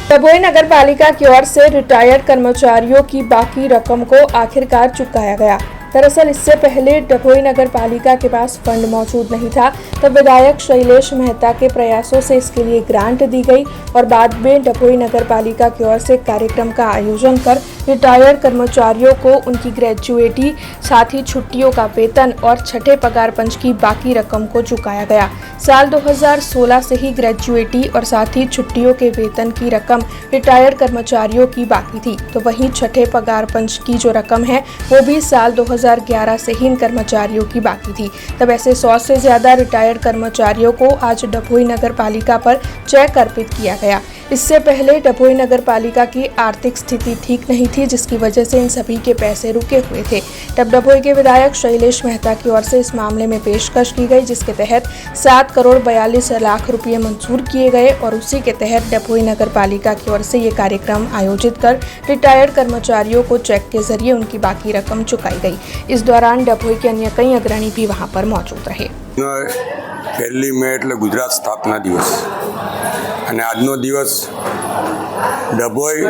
डभोई नगर पालिका की ओर से रिटायर्ड कर्मचारियों की बाकी रकम को आखिरकार चुकाया गया। दरअसल इससे पहले डभोई नगर पालिका के पास फंड मौजूद नहीं था, तब विधायक शैलेश मेहता के प्रयासों से इसके लिए ग्रांट दी गई और बाद में डभोई नगर पालिका की ओर से कार्यक्रम का आयोजन कर रिटायर्ड कर्मचारियों को उनकी ग्रेजुएटी, साथ ही छुट्टियों का वेतन और छठे पगार पंच की बाकी रकम को चुकाया गया। साल 2016 से ही ग्रेजुएटी और साथ ही छुट्टियों के वेतन की रकम रिटायर्ड कर्मचारियों की बाकी थी, तो वहीं छठे पगार पंच की जो रकम है वो भी साल 2011 से ही इन कर्मचारियों की बाकी थी। तब ऐसे 100 से ज्यादा रिटायर्ड कर्मचारियों को आज डभोई नगर पालिका पर चेक अर्पित किया गया। इससे पहले डभोई नगर पालिका की आर्थिक स्थिति ठीक नहीं थी, जिसकी वजह से इन सभी के पैसे रुके हुए थे। तब डभोई के विधायक शैलेश मेहता की ओर से इस मामले में पेशकश की गई, जिसके तहत 7 करोड़ 42 लाख रुपये मंजूर किए गए और उसी के तहत डभोई नगर पालिका की ओर से ये कार्यक्रम आयोजित कर रिटायर्ड कर्मचारियों को चेक के जरिए उनकी बाकी रकम चुकाई गई। इस दौरान डभोई के अन्य कई अग्रणी भी वहां पर मौजूद रहे। 1 મે એટલે ગુજરાત સ્થાપના દિવસ અને આજનો દિવસ ડભોઈ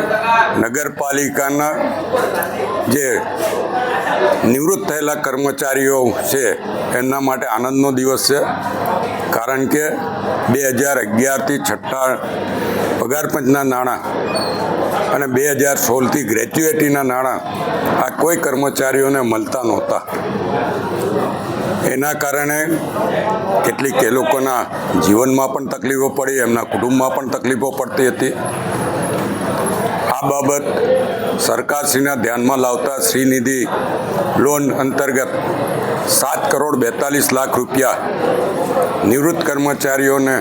નગરપાલિકાના જે નિવૃત્ત થયેલા કર્મચારીઓ છે એમના માટે આનંદનો દિવસ છે, કારણ કે 2011થી છઠ્ઠા પગાર પંચના નાણાં અને 2016થી ગ્રેજ્યુએટીના નાણાં આ કોઈ કર્મચારીઓને મળતા નહોતા। એના કારણે કેટલીક એ લોકોના જીવનમાં પણ તકલીફો પડી, એમના કુટુંબમાં પણ તકલીફો પડતી હતી। આ બાબત સરકારશ્રીના ધ્યાનમાં લાવતા શ્રીનિધિ લોન અંતર્ગત 7 કરોડ 42 લાખ રૂપિયા નિવૃત્ત કર્મચારીઓને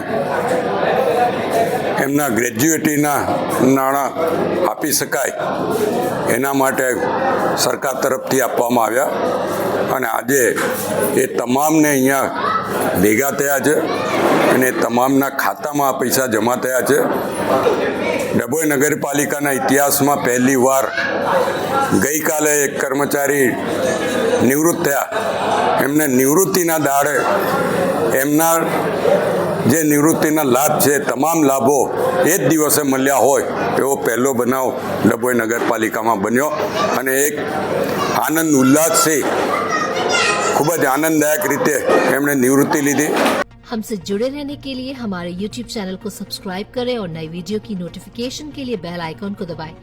એમના ગ્રેજ્યુએટીના નાણાં આપી શકાય એના માટે સરકાર તરફથી આપવામાં આવ્યા અને આજે એ તમામને અહીંયા ભેગા થયા છે અને તમામના ખાતામાં આ પૈસા જમા થયા છે। ડભોઈ નગરપાલિકાના ઇતિહાસમાં પહેલી વાર ગઈકાલે એક કર્મચારી નિવૃત્ત થયા, એમને નિવૃત્તિના દાડે એમના જે નિવૃત્તિના લાભ છે તમામ લાભો એ જ દિવસે મળ્યા હોય એવો પહેલો બનાવ ડભોઈ નગરપાલિકામાં બન્યો અને એક આનંદ ઉલ્લાસથી खूब ज आनंददायक रीते एमने निवृत्ति लीधी। हमसे जुड़े रहने के लिए हमारे YouTube चैनल को सब्सक्राइब करें और नई वीडियो की नोटिफिकेशन के लिए बेल आइकॉन को दबाएं।